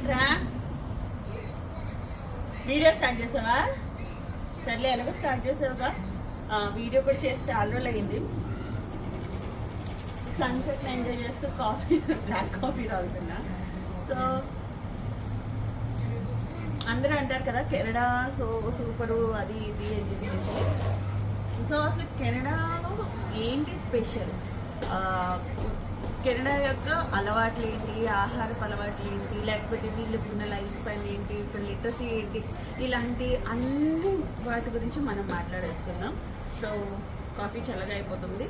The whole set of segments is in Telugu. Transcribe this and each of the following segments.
ఏంట్రా వీడియో స్టార్ట్ చేసావా? సర్లే ఎలాగో స్టార్ట్ చేసావుగా. వీడియో కూడా చేసి చాలా రోజులు అయింది. సన్సెట్ని ఎంజాయ్ చేస్తూ కాఫీ బ్లాక్ కాఫీ తాగుతున్నా. సో అందరూ అంటారు కదా కెనడా సో సూపరు అది ఇది అని చెప్పేసి. సో అసలు కెనడాలో ఏంటి స్పెషల్, కెనడా యొక్క అలవాట్లు ఏంటి, ఆహారపు అలవాట్లు ఏంటి, లేకపోతే వీళ్ళకున్న లైఫ్ స్పాన్ ఏంటి, ఇక్కడ లిటరసీ ఏంటి, ఇలాంటి అన్ని వాటి గురించి మనం మాట్లాడేసుకుందాం. సో కాఫీ చల్లగా అయిపోతుంది.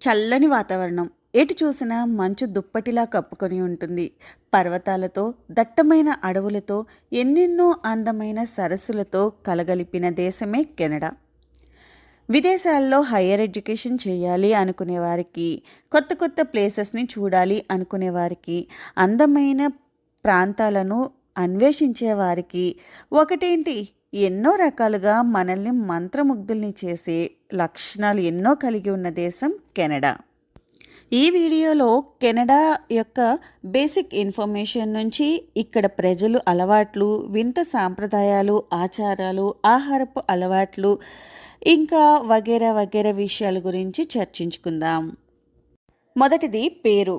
చల్లని వాతావరణం, ఎటు చూసినా మంచు దుప్పటిలా కప్పుకొని ఉంటుంది. పర్వతాలతో, దట్టమైన అడవులతో, ఎన్నెన్నో అందమైన సరస్సులతో కలగలిపిన దేశమే కెనడా. విదేశాల్లో హయ్యర్ ఎడ్యుకేషన్ చేయాలి అనుకునేవారికి, కొత్త కొత్త ప్లేసెస్ని చూడాలి అనుకునేవారికి, అందమైన ప్రాంతాలను అన్వేషించేవారికి, ఒకటేంటి ఎన్నో రకాలుగా మనల్ని మంత్రముగ్ధుల్ని చేసే లక్షణాలు ఎన్నో కలిగి ఉన్న దేశం కెనడా. ఈ వీడియోలో కెనడా యొక్క బేసిక్ ఇన్ఫర్మేషన్ నుంచి ఇక్కడ ప్రజలు అలవాట్లు, వింత సాంప్రదాయాలు, ఆచారాలు, ఆహారపు అలవాట్లు, ఇంకా వగేరా వగేరా విషయాల గురించి చర్చించుకుందాం. మొదటిది పేరు.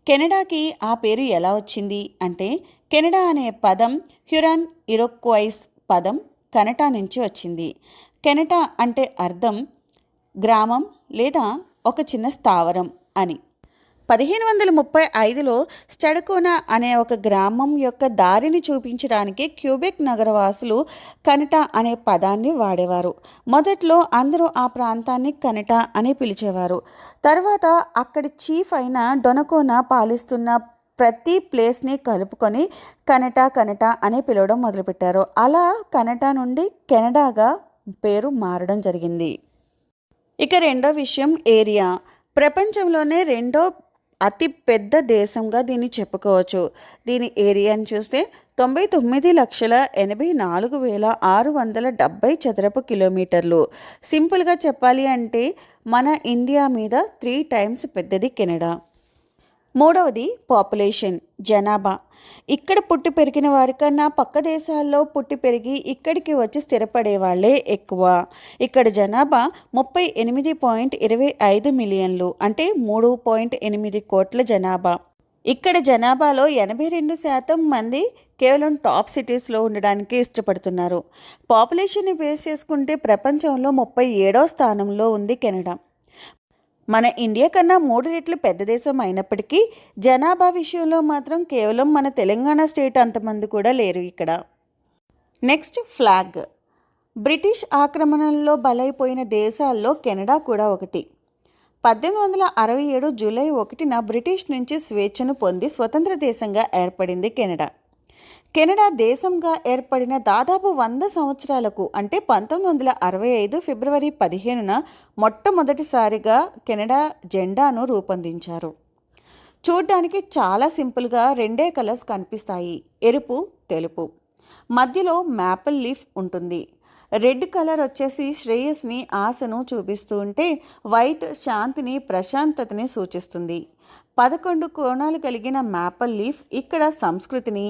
కెనడాకి ఆ పేరు ఎలా వచ్చింది అంటే, కెనడా అనే పదం హ్యూరన్ ఇరోక్వైస్ పదం కనటా నుంచి వచ్చింది. కెనటా అంటే అర్థం గ్రామం లేదా ఒక చిన్న స్థావరం అని. 1535లో స్టడకోనా అనే ఒక గ్రామం యొక్క దారిని చూపించడానికి క్యూబెక్ నగరవాసులు కనటా అనే పదాన్ని వాడేవారు. మొదట్లో అందరూ ఆ ప్రాంతాన్ని కనటా అని పిలిచేవారు. తర్వాత అక్కడి చీఫ్ అయిన డొనకోనా పాలిస్తున్న ప్రతి ప్లేస్ని కలుపుకొని కనటా కనటా అని పిలవడం మొదలుపెట్టారు. అలా కనటా నుండి కెనడాగా పేరు మారడం జరిగింది. ఇక రెండో విషయం ఏరియా. ప్రపంచంలోనే రెండో అతి పెద్ద దేశంగా దీన్ని చెప్పుకోవచ్చు. దీని ఏరియాని చూస్తే 99,84,670 చదరపు కిలోమీటర్లు. సింపుల్గా చెప్పాలి అంటే మన ఇండియా మీద 3 టైమ్స్ పెద్దది కెనడా. మూడవది పాపులేషన్, జనాభా. ఇక్కడ పుట్టి పెరిగిన వారికన్నా పక్క దేశాల్లో పుట్టి పెరిగి ఇక్కడికి వచ్చి స్థిరపడే వాళ్ళే ఎక్కువ. ఇక్కడ జనాభా 38.25 మిలియన్లు, అంటే 3.8 కోట్ల జనాభా. ఇక్కడ జనాభాలో 82% మంది కేవలం టాప్ సిటీస్లో ఉండడానికి ఇష్టపడుతున్నారు. పాపులేషన్ని బేస్ చేసుకుంటే ప్రపంచంలో 37వ స్థానంలో ఉంది కెనడా. మన ఇండియా కన్నా 3 రెట్లు పెద్ద దేశం అయినప్పటికీ జనాభా విషయంలో మాత్రం కేవలం మన తెలంగాణ స్టేట్ అంతమంది కూడా లేరు ఇక్కడ. Next flag. బ్రిటిష్ ఆక్రమణల్లో బలైపోయిన దేశాల్లో కెనడా కూడా ఒకటి. 1867 జూలై 1న బ్రిటిష్ నుంచి స్వేచ్ఛను పొంది స్వతంత్ర దేశంగా ఏర్పడింది కెనడా. కెనడా దేశంగా ఏర్పడిన దాదాపు 100 సంవత్సరాలకు, అంటే 1965 ఫిబ్రవరి 15న మొట్టమొదటిసారిగా కెనడా జెండాను రూపొందించారు. చూడ్డానికి చాలా సింపుల్గా 2 కలర్స్ కనిపిస్తాయి, ఎరుపు, తెలుపు. మధ్యలో మ్యాపిల్ లీఫ్ ఉంటుంది. రెడ్ కలర్ వచ్చేసి శ్రేయస్ని, ఆశను చూపిస్తూ ఉంటే వైట్ శాంతిని, ప్రశాంతతని సూచిస్తుంది. 11 కోణాలు కలిగిన మ్యాపిల్ లీఫ్ ఇక్కడ సంస్కృతిని,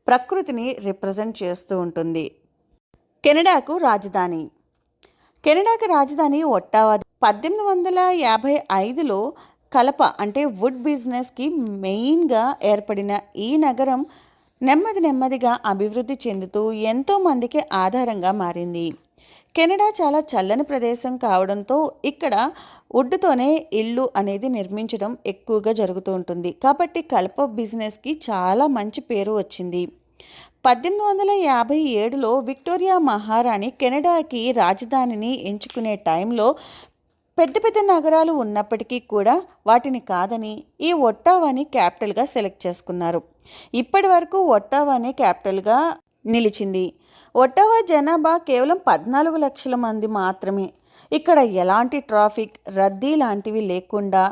ప్రకృతిని రిప్రజెంట్ చేస్తూ ఉంటుంది. కెనడాకు రాజధాని. కెనడాకి రాజధాని ఒట్టావా. 1855లో కలప అంటే వుడ్ బిజినెస్కి మెయిన్గా ఏర్పడిన ఈ నగరం నెమ్మదిగా అభివృద్ధి చెందుతూ ఎంతోమందికి ఆధారంగా మారింది. కెనడా చాలా చల్లని ప్రదేశం కావడంతో ఇక్కడ వుడ్తోనే ఇళ్ళు అనేది నిర్మించడం ఎక్కువగా జరుగుతూ ఉంటుంది. కాబట్టి కలప బిజినెస్కి చాలా మంచి పేరు వచ్చింది. 1857లో విక్టోరియా మహారాణి కెనడాకి రాజధానిని ఎంచుకునే టైంలో పెద్ద పెద్ద నగరాలు ఉన్నప్పటికీ కూడా వాటిని కాదని ఈ ఒట్టావాని క్యాపిటల్గా సెలెక్ట్ చేసుకున్నారు. ఇప్పటి వరకు ఒట్టావానే క్యాపిటల్గా నిలిచింది. ఒట్టావా జనాభా కేవలం 14 లక్షల మంది మాత్రమే. ఇక్కడ ఎలాంటి ట్రాఫిక్, రద్దీ లాంటివి లేకుండా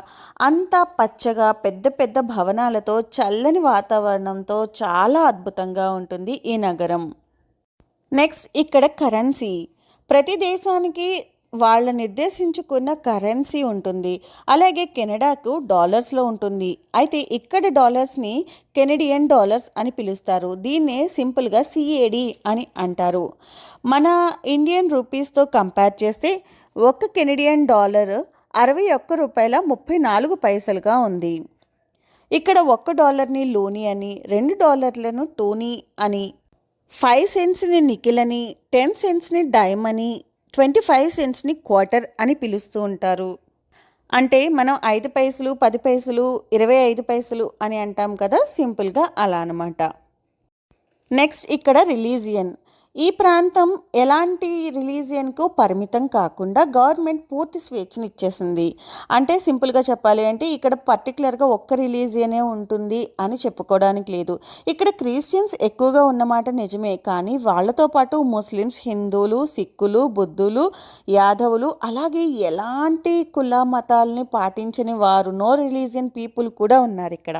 అంతా పచ్చగా పెద్ద పెద్ద భవనాలతో, చల్లని వాతావరణంతో చాలా అద్భుతంగా ఉంటుంది ఈ నగరం. నెక్స్ట్ ఇక్కడ కరెన్సీ. ప్రతి దేశానికి వాళ్ళ నిర్దేశించుకున్న కరెన్సీ ఉంటుంది. అలాగే కెనడాకు డాలర్స్లో ఉంటుంది. అయితే ఇక్కడ డాలర్స్ని కెనడియన్ డాలర్స్ అని పిలుస్తారు. దీన్నే సింపుల్గా సిఏడి అని అంటారు. మన ఇండియన్ రూపీస్తో కంపేర్ చేస్తే ఒక కెనడియన్ డాలర్ $61.34 ఉంది. ఇక్కడ $1 లోనీ అని, $2 టోనీ అని, 5 సెంట్స్ని నికిల్ అని, 10 సెంట్స్ని డైమ్ అని, 25 సెంట్స్ని క్వార్టర్ అని పిలుస్తూ ఉంటారు. అంటే మనం 5 పైసలు, 10 పైసలు, 25 పైసలు అని అంటాం కదా, సింపుల్గా అలా అనమాట. నెక్స్ట్ ఇక్కడ రిలీజియన్. ఈ ప్రాంతం ఎలాంటి రిలీజియన్కు పరిమితం కాకుండా గవర్నమెంట్ పూర్తి స్వేచ్ఛను ఇచ్చేసింది. అంటే సింపుల్గా చెప్పాలి అంటే ఇక్కడ పర్టికులర్గా ఒక్క రిలీజియనే ఉంటుంది అని చెప్పుకోవడానికి లేదు. ఇక్కడ క్రిస్టియన్స్ ఎక్కువగా ఉన్నమాట నిజమే, కానీ వాళ్ళతో పాటు ముస్లిమ్స్, హిందువులు, సిక్కులు, బుద్ధులు, యాదవులు, అలాగే ఎలాంటి కుల మతాలని పాటించని వారు, నో రిలీజియన్ పీపుల్ కూడా ఉన్నారు ఇక్కడ.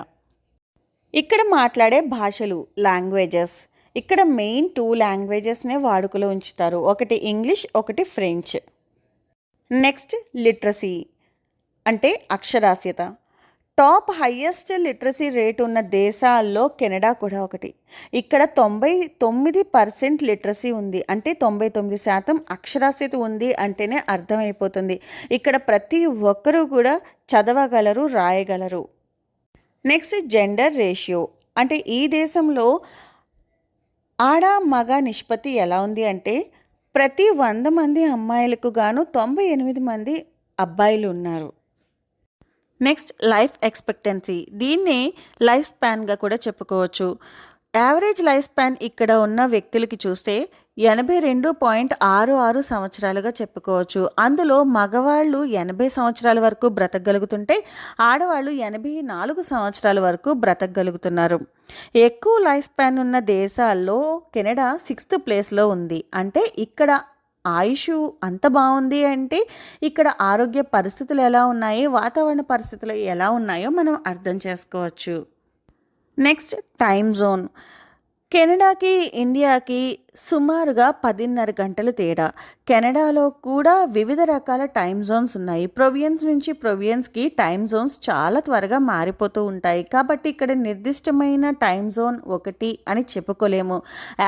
ఇక్కడ మాట్లాడే భాషలు, లాంగ్వేజెస్, ఇక్కడ మెయిన్ 2 లాంగ్వేజెస్నే వాడుకలో ఉంచుతారు. ఒకటి ఇంగ్లీష్, ఒకటి ఫ్రెంచ్. నెక్స్ట్ లిటరసీ అంటే అక్షరాస్యత. టాప్ హయ్యెస్ట్ లిటరసీ రేట్ ఉన్న దేశాల్లో కెనడా కూడా ఒకటి. ఇక్కడ 99% లిటరసీ ఉంది. అంటే 99% అక్షరాస్యత ఉంది అంటేనే అర్థమైపోతుంది. ఇక్కడ ప్రతి ఒక్కరూ కూడా చదవగలరు, రాయగలరు. Next gender ratio. అంటే ఈ దేశంలో ఆడ మగ నిష్పత్తి ఎలా ఉంది అంటే ప్రతి 100 మంది అమ్మాయిలకు గాను 98 మంది అబ్బాయిలు ఉన్నారు. Next life expectancy. దీన్నే లైఫ్ స్పాన్గా కూడా చెప్పుకోవచ్చు. యావరేజ్ లైఫ్ స్పాన్ ఇక్కడ ఉన్న వ్యక్తులకి చూస్తే 82.66 సంవత్సరాలుగా చెప్పుకోవచ్చు. అందులో మగవాళ్ళు 80 సంవత్సరాల వరకు బ్రతకగలుగుతుంటే ఆడవాళ్ళు 84 సంవత్సరాల వరకు బ్రతకగలుగుతున్నారు. ఎక్కువ లైఫ్ స్పాన్ ఉన్న దేశాల్లో కెనడా 6th ప్లేస్లో ఉంది. అంటే ఇక్కడ ఆయుష్ అంత బాగుంది అంటే ఇక్కడ ఆరోగ్య పరిస్థితులు ఎలా ఉన్నాయి, వాతావరణ పరిస్థితులు ఎలా ఉన్నాయో మనం అర్థం చేసుకోవచ్చు. Next time zone. కెనడాకి ఇండియాకి సుమారుగా 10:30 గంటలు తేడా. కెనడాలో కూడా వివిధ రకాల టైం జోన్స్ ఉన్నాయి. ప్రొవియన్స్ నుంచి ప్రొవియన్స్కి టైం జోన్స్ చాలా త్వరగా మారిపోతూ ఉంటాయి. కాబట్టి ఇక్కడ నిర్దిష్టమైన టైం జోన్ ఒకటి అని చెప్పుకోలేము.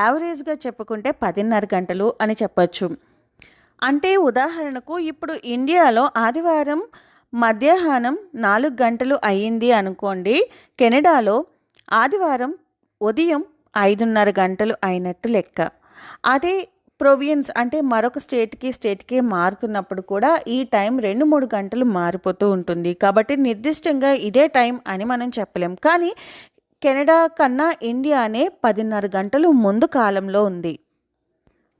యావరేజ్గా చెప్పుకుంటే 10:30 గంటలు అని చెప్పచ్చు. అంటే ఉదాహరణకు ఇప్పుడు ఇండియాలో ఆదివారం మధ్యాహ్నం 4 గంటలు అయ్యింది అనుకోండి. కెనడాలో ఆదివారం ఉదయం 5:30 గంటలు అయినట్టు లెక్క. అదే ప్రొవియన్స్ అంటే మరొక స్టేట్కి మారుతున్నప్పుడు కూడా ఈ టైం 2-3 గంటలు మారిపోతూ ఉంటుంది. కాబట్టి నిర్దిష్టంగా ఇదే టైం అని మనం చెప్పలేం. కానీ కెనడా కన్నా ఇండియానే 10:30 గంటలు ముందు కాలంలో ఉంది.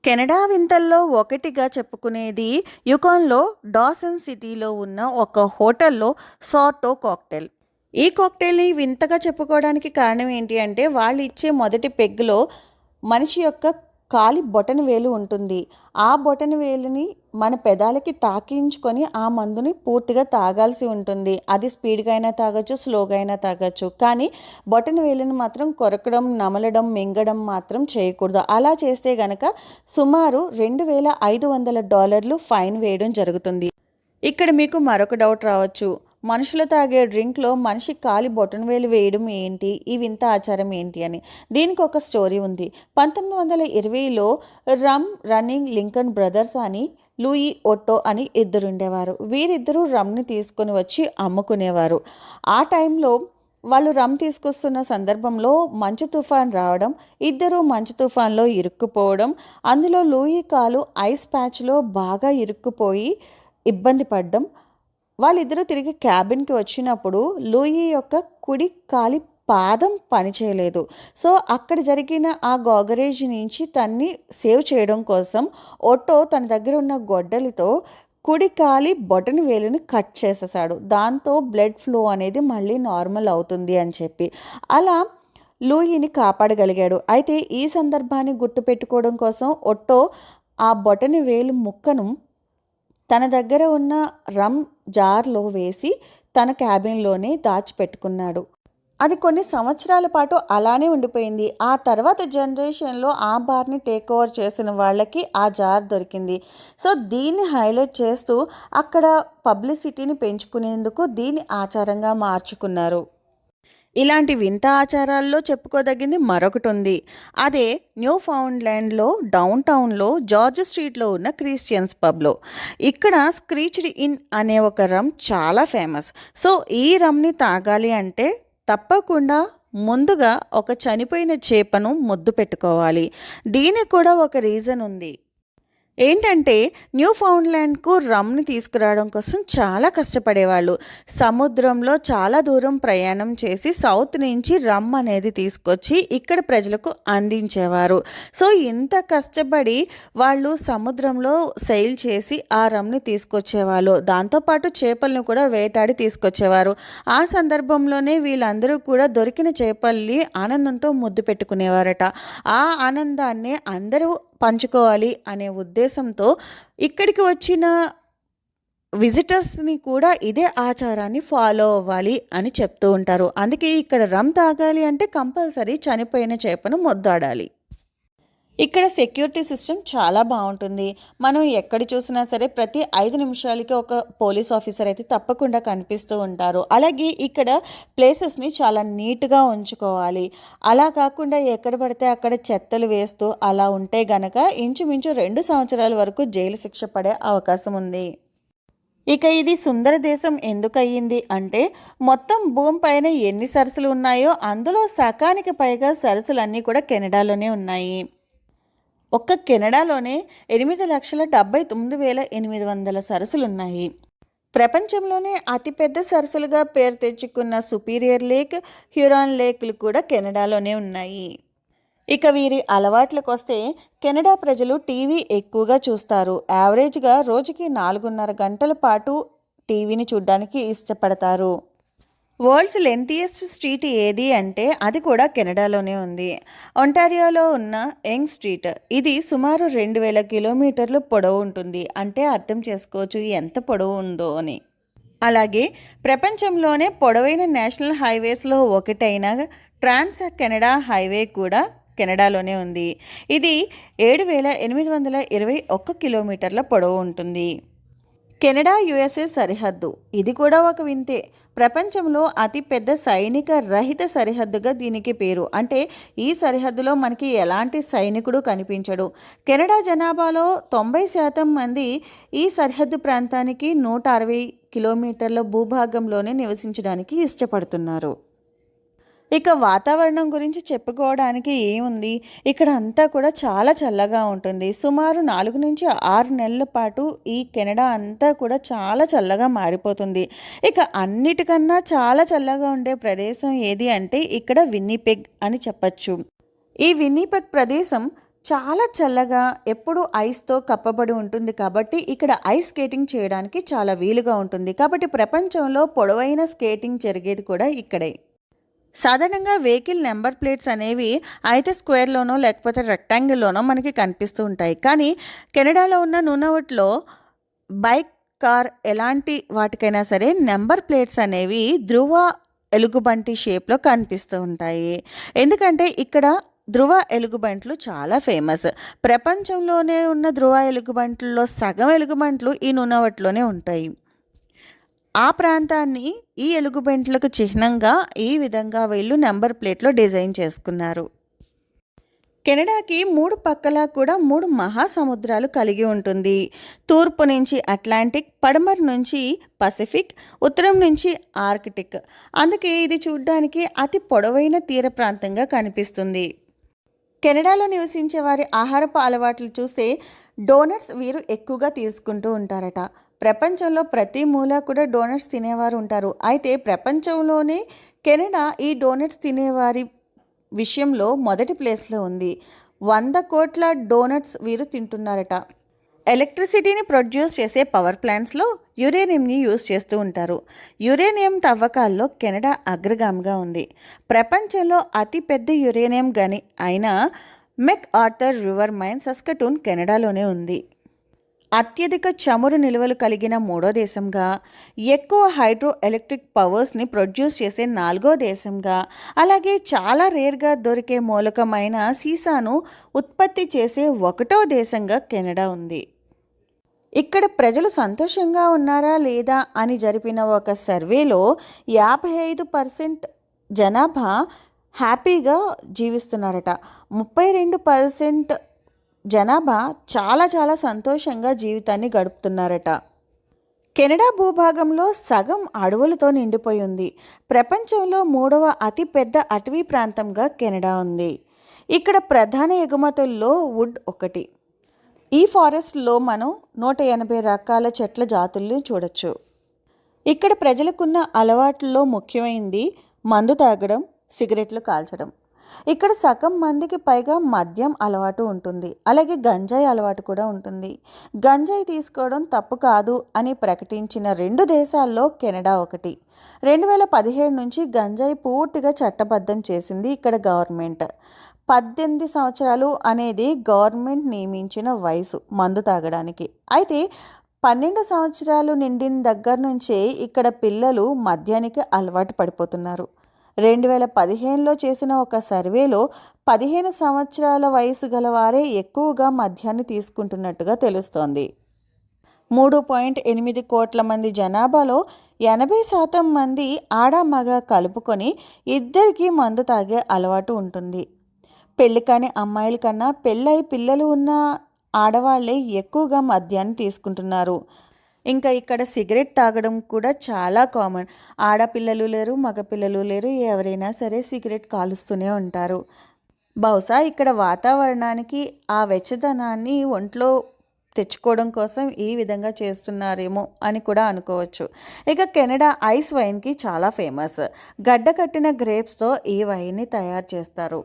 కెనడా వింతల్లో ఒకటిగా చెప్పుకునేది యుకాన్లో డాసన్ సిటీలో ఉన్న ఒక హోటల్లో సార్టో కాక్టైల్. ఈ కాక్టైల్ని వింతగా చెప్పుకోవడానికి కారణం ఏంటి అంటే వాళ్ళు ఇచ్చే మొదటి పెగ్గులో మనిషి యొక్క కాలి బొటన వేలు ఉంటుంది. ఆ బొటన వేలుని మన పెదాలకి తాకించుకొని ఆ మందుని పూర్తిగా తాగాల్సి ఉంటుంది. అది స్పీడ్గా అయినా తాగొచ్చు, స్లోగా అయినా తాగొచ్చు. కానీ బొటన వేలుని మాత్రం కొరకడం, నమలడం, మింగడం మాత్రం చేయకూడదు. అలా చేస్తే గనక సుమారు $2,500 ఫైన్ వేయడం జరుగుతుంది. ఇక్కడ మీకు మరొక డౌట్ రావచ్చు. మనుషులు తాగే డ్రింక్లో మనిషి కాలి బొటనవేలు వేయడం ఏంటి, ఈ వింత ఆచారం ఏంటి అని. దీనికి ఒక స్టోరీ ఉంది. 1920లో రన్నింగ్ లింకన్ బ్రదర్స్ అని లూయి ఒట్టో అని ఇద్దరుండేవారు. వీరిద్దరూ రమ్ని తీసుకొని వచ్చి అమ్ముకునేవారు. ఆ టైంలో వాళ్ళు రమ్ తీసుకొస్తున్న సందర్భంలో మంచు తుఫాన్ రావడం, ఇద్దరు మంచు తుఫాన్లో ఇరుక్కుపోవడం, అందులో లూయి కాలు ఐస్ ప్యాచ్లో బాగా ఇరుక్కుపోయి ఇబ్బంది పడ్డం. వాళ్ళిద్దరూ తిరిగి క్యాబిన్కి వచ్చినప్పుడు లూయి యొక్క కుడి కాలి పాదం పనిచేయలేదు. సో అక్కడ జరిగిన ఆ గాగరేజ్ నుంచి తన్ని సేవ్ చేయడం కోసం ఒట్టో తన దగ్గర ఉన్న గొడ్డలితో కుడి కాలి బొటన వేలుని కట్ చేసేసాడు. దాంతో బ్లడ్ ఫ్లో అనేది మళ్ళీ నార్మల్ అవుతుంది అని చెప్పి అలా లూయిని కాపాడగలిగాడు. అయితే ఈ సందర్భాన్ని గుర్తుపెట్టుకోవడం కోసం ఒట్టో ఆ బొటన వేలు ముక్కను తన దగ్గర ఉన్న రమ్ జార్లో వేసి తన క్యాబిన్లోనే దాచిపెట్టుకున్నాడు. అది కొన్ని సంవత్సరాల పాటు అలానే ఉండిపోయింది. ఆ తర్వాత జనరేషన్‌లో ఆ బార్‌ని టేక్ ఓవర్ చేసిన వాళ్ళకి ఆ జార్ దొరికింది. సో, దీన్ని హైలైట్ చేస్తూ అక్కడ పబ్లిసిటీని పెంచుకునేందుకు దీన్ని ఆచారంగా మార్చుకున్నారు. ఇలాంటి వింత ఆచారాల్లో చెప్పుకోదగింది మరొకటుంది. అదే న్యూ ఫౌండ్‌లాండ్‌లో డౌన్ టౌన్‌లో జార్జ్ స్ట్రీట్‌లో ఉన్న క్రిస్టియన్స్ పబ్‌లో. ఇక్కడ స్క్రీచ్డ్ ఇన్ అనే ఒక రమ్ చాలా ఫేమస్. సో, ఈ రమ్‌ని తాగాలి అంటే తప్పకుండా ముందుగా ఒక చనిపోయిన చేపను ముద్దు పెట్టుకోవాలి. దీనికి కూడా ఒక రీజన్ ఉంది. ఏంటంటే న్యూ ఫౌండ్‌లాండ్‌కు రమ్‌ని తీసుకురావడం కోసం చాలా కష్టపడేవాళ్ళు. సముద్రంలో చాలా దూరం ప్రయాణం చేసి సౌత్ నుంచి రమ్ అనేది తీసుకొచ్చి ఇక్కడ ప్రజలకు అందించేవారు. సో, ఇంత కష్టపడి వాళ్ళు సముద్రంలో సెయిల్ చేసి ఆ రమ్‌ని తీసుకొచ్చేవాళ్ళు. దాంతోపాటు చేపలను కూడా వేటాడి తీసుకొచ్చేవారు. ఆ సందర్భంలోనే వీళ్ళందరూ కూడా దొరికిన చేపల్ని ఆనందంతో ముద్దు పెట్టుకునేవారట. ఆ ఆనందాన్ని అందరూ పంచుకోవాలి అనే ఉద్దేశంతో ఇక్కడికి వచ్చిన విజిటర్స్‌ని కూడా ఇదే ఆచారాన్ని ఫాలో అవ్వాలి అని చెప్తూ ఉంటారు. అందుకే ఇక్కడ రమ్ తాగాలి అంటే కంపల్సరీ చనిపోయిన చేపను ముద్దాడాలి. ఇక్కడ సెక్యూరిటీ సిస్టమ్ చాలా బాగుంటుంది. మనం ఎక్కడ చూసినా సరే ప్రతి 5 నిమిషాలకి ఒక పోలీస్ ఆఫీసర్ అయితే తప్పకుండా కనిపిస్తూ ఉంటారు. అలాగే ఇక్కడ ప్లేసెస్ని చాలా నీట్గా ఉంచుకోవాలి. అలా కాకుండా ఎక్కడ పడితే అక్కడ చెత్తలు వేస్తూ అలా ఉంటే గనక ఇంచుమించు 2 సంవత్సరాల వరకు జైలు శిక్ష పడే అవకాశం ఉంది. ఇక ఇది సుందర దేశం ఎందుకయ్యింది అంటే మొత్తం భూమి పైన ఎన్ని సరస్సులు ఉన్నాయో అందులో సగానికి పైగా సరస్సులన్నీ కూడా కెనడాలోనే ఉన్నాయి. ఒక్క కెనడాలోనే 8,79,800 సరస్సులున్నాయి. ప్రపంచంలోనే అతిపెద్ద సరస్సులుగా పేరు తెచ్చుకున్న సుపీరియర్ లేక్, హ్యూరాన్ లేక్లు కూడా కెనడాలోనే ఉన్నాయి. ఇక వీరి అలవాట్లకొస్తే కెనడా ప్రజలు టీవీ ఎక్కువగా చూస్తారు. యావరేజ్గా రోజుకి 4.5 గంటల పాటు టీవీని చూడడానికి ఇష్టపడతారు. వరల్డ్స్ లెంతియెస్ట్ స్ట్రీట్ ఏది అంటే అది కూడా కెనడాలోనే ఉంది. ఒంటారియోలో ఉన్న యంగ్ స్ట్రీట్. ఇది సుమారు 2000 కిలోమీటర్లు పొడవు ఉంటుంది. అంటే అర్థం చేసుకోవచ్చు ఎంత పొడవు ఉందో అని. అలాగే ప్రపంచంలోనే పొడవైన నేషనల్ హైవేస్లో ఒకటైన ట్రాన్స్ కెనడా హైవే కూడా కెనడాలోనే ఉంది. ఇది 7,821 కిలోమీటర్ల పొడవు ఉంటుంది. కెనడా యుఎస్ఏ సరిహద్దు. ఇది కూడా ఒక వింతే. ప్రపంచంలో అతిపెద్ద సైనిక రహిత సరిహద్దుగా దీనికి పేరు. అంటే ఈ సరిహద్దులో మనకి ఎలాంటి సైనికుడు కనిపించడు. కెనడా జనాభాలో 90% మంది ఈ సరిహద్దు ప్రాంతానికి 160 కిలోమీటర్ల భూభాగంలోనే నివసించడానికి ఇష్టపడుతున్నారు. ఇక వాతావరణం గురించి చెప్పుకోవడానికి ఏముంది, ఇక్కడ అంతా కూడా చాలా చల్లగా ఉంటుంది. సుమారు 4 నుంచి 6 నెలల పాటు ఈ కెనడా అంతా కూడా చాలా చల్లగా మారిపోతుంది. ఇక అన్నిటికన్నా చాలా చల్లగా ఉండే ప్రదేశం ఏది అంటే ఇక్కడ విన్నీపెగ్ అని చెప్పచ్చు. ఈ విన్నీపెగ్ ప్రదేశం చాలా చల్లగా ఎప్పుడు ఐస్తో కప్పబడి ఉంటుంది కాబట్టి ఇక్కడ ఐస్ స్కేటింగ్ చేయడానికి చాలా వీలుగా ఉంటుంది. కాబట్టి ప్రపంచంలో పొడవైన స్కేటింగ్ జరిగేది కూడా ఇక్కడే. సాధారణంగా వెహికల్ నెంబర్ ప్లేట్స్ అనేవి అయితే స్క్వేర్లోనో లేకపోతే రెక్టాంగిల్లోనో మనకి కనిపిస్తూ ఉంటాయి. కానీ కెనడాలో ఉన్న నూనెవుడ్లో బైక్, కార్ ఎలాంటి వాటికైనా సరే నెంబర్ ప్లేట్స్ అనేవి ధ్రువ ఎలుగుబంటి షేప్లో కనిపిస్తూ ఉంటాయి. ఎందుకంటే ఇక్కడ ధ్రువ ఎలుగుబంట్లు చాలా ఫేమస్. ప్రపంచంలోనే ఉన్న ధ్రువ ఎలుగుబంట్లలో సగం ఎలుగుబంట్లు ఈ నూనెవట్లోనే ఉంటాయి. ఆ ప్రాంతాన్ని ఈ ఎలుగుబంట్లకు చిహ్నంగా ఈ విధంగా వీళ్ళు నెంబర్ ప్లేట్లో డిజైన్ చేసుకున్నారు. కెనడాకి 3 పక్కలా కూడా 3 మహాసముద్రాలు కలిగి ఉంటుంది. తూర్పు నుంచి అట్లాంటిక్, పడమర నుంచి పసిఫిక్, ఉత్తరం నుంచి ఆర్కిటిక్. అందుకే ఇది చూడ్డానికి అతి పొడవైన తీర ప్రాంతంగా కనిపిస్తుంది. కెనడాలో నివసించే వారి ఆహారపు అలవాట్లు చూస్తే డోనట్స్ వీరు ఎక్కువగా తీసుకుంటూ ఉంటారట. ప్రపంచంలో ప్రతి మూల కూడా డోనట్స్ తినేవారు ఉంటారు. అయితే ప్రపంచంలోనే కెనడా ఈ డోనట్స్ తినేవారి విషయంలో మొదటి ప్లేస్లో ఉంది. 100 కోట్ల డోనట్స్ వీరు తింటున్నారట. ఎలక్ట్రిసిటీని ప్రొడ్యూస్ చేసే పవర్ ప్లాంట్స్లో యురేనియంని యూజ్ చేస్తూ ఉంటారు. యురేనియం తవ్వకాల్లో కెనడా అగ్రగామిగా ఉంది. ప్రపంచంలో అతిపెద్ద యురేనియం గని అయిన మెక్ ఆర్థర్ రివర్ మైన్ సస్కటూన్ కెనడాలోనే ఉంది. అత్యధిక చమురు నిల్వలు కలిగిన మూడో దేశంగా, ఎక్కువ హైడ్రో ఎలక్ట్రిక్ పవర్స్ని ప్రొడ్యూస్ చేసే నాలుగో దేశంగా, అలాగే చాలా రేర్గా దొరికే మూలకమైన సీసాను ఉత్పత్తి చేసే ఒకటో దేశంగా కెనడా ఉంది. ఇక్కడ ప్రజలు సంతోషంగా ఉన్నారా లేదా అని జరిపిన ఒక సర్వేలో 55% జనాభా హ్యాపీగా జీవిస్తున్నారట. 32% జనాభా చాలా చాలా సంతోషంగా జీవితాన్ని గడుపుతున్నారట. కెనడా భూభాగంలో సగం అడవులతో నిండిపోయి ఉంది. ప్రపంచంలో 3వ అతిపెద్ద అటవీ ప్రాంతంగా కెనడా ఉంది. ఇక్కడ ప్రధాన ఎగుమతుల్లో వుడ్ ఒకటి. ఈ ఫారెస్ట్లో మనం 180 రకాల చెట్ల జాతుల్ని చూడొచ్చు. ఇక్కడ ప్రజలకున్న అలవాట్లలో ముఖ్యమైనది మందు తాగడం, సిగరెట్లు కాల్చడం. ఇక్కడ సగం మందికి పైగా మద్యం అలవాటు ఉంటుంది, అలాగే గంజాయి అలవాటు కూడా ఉంటుంది. గంజాయి తీసుకోవడం తప్పు కాదు అని ప్రకటించిన 2 దేశాల్లో కెనడా ఒకటి. 2017 నుంచి గంజాయి పూర్తిగా చట్టబద్ధం చేసింది ఇక్కడ గవర్నమెంట్. 18 సంవత్సరాలు అనేది గవర్నమెంట్ నియమించిన వయసు మందు తాగడానికి. అయితే 12 సంవత్సరాలు నిండిన దగ్గర నుంచే ఇక్కడ పిల్లలు మద్యానికి అలవాటు పడిపోతున్నారు. 2015లో చేసిన ఒక సర్వేలో 15 సంవత్సరాల వయసు గల వారే ఎక్కువగా మద్యాన్ని తీసుకుంటున్నట్టుగా తెలుస్తోంది. 3.8 కోట్ల మంది జనాభాలో 80% మంది ఆడ మగ కలుపుకొని ఇద్దరికీ మందు తాగే అలవాటు ఉంటుంది. పెళ్లి కాని అమ్మాయిల కన్నా పెళ్ళై పిల్లలు ఉన్న ఆడవాళ్లే ఎక్కువగా మద్యాన్ని తీసుకుంటున్నారు. ఇంకా ఇక్కడ సిగరెట్ తాగడం కూడా చాలా కామన్. ఆడపిల్లలు లేరు, మగపిల్లలు లేరు, ఎవరైనా సరే సిగరెట్ కాలుస్తూనే ఉంటారు. బహుశా ఇక్కడ వాతావరణానికి ఆ వెచ్చదనాన్ని ఒంట్లో తెచ్చుకోవడం కోసం ఈ విధంగా చేస్తున్నారేమో అని కూడా అనుకోవచ్చు. ఇక కెనడా ఐస్ వైన్కి చాలా ఫేమస్. గడ్డ కట్టిన గ్రేప్స్తో ఈ వైన్ని తయారు చేస్తారు.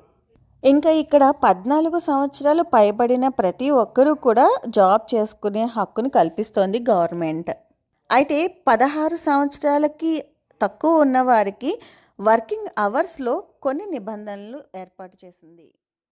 ఇంకా ఇక్కడ 14 సంవత్సరాలు పైబడిన ప్రతి ఒక్కరూ కూడా జాబ్ చేసుకునే హక్కుని కల్పిస్తోంది గవర్నమెంట్. అయితే 16 సంవత్సరాలకి తక్కువ ఉన్న వారికి వర్కింగ్ అవర్స్లో కొన్ని నిబంధనలు ఏర్పాటు చేసింది.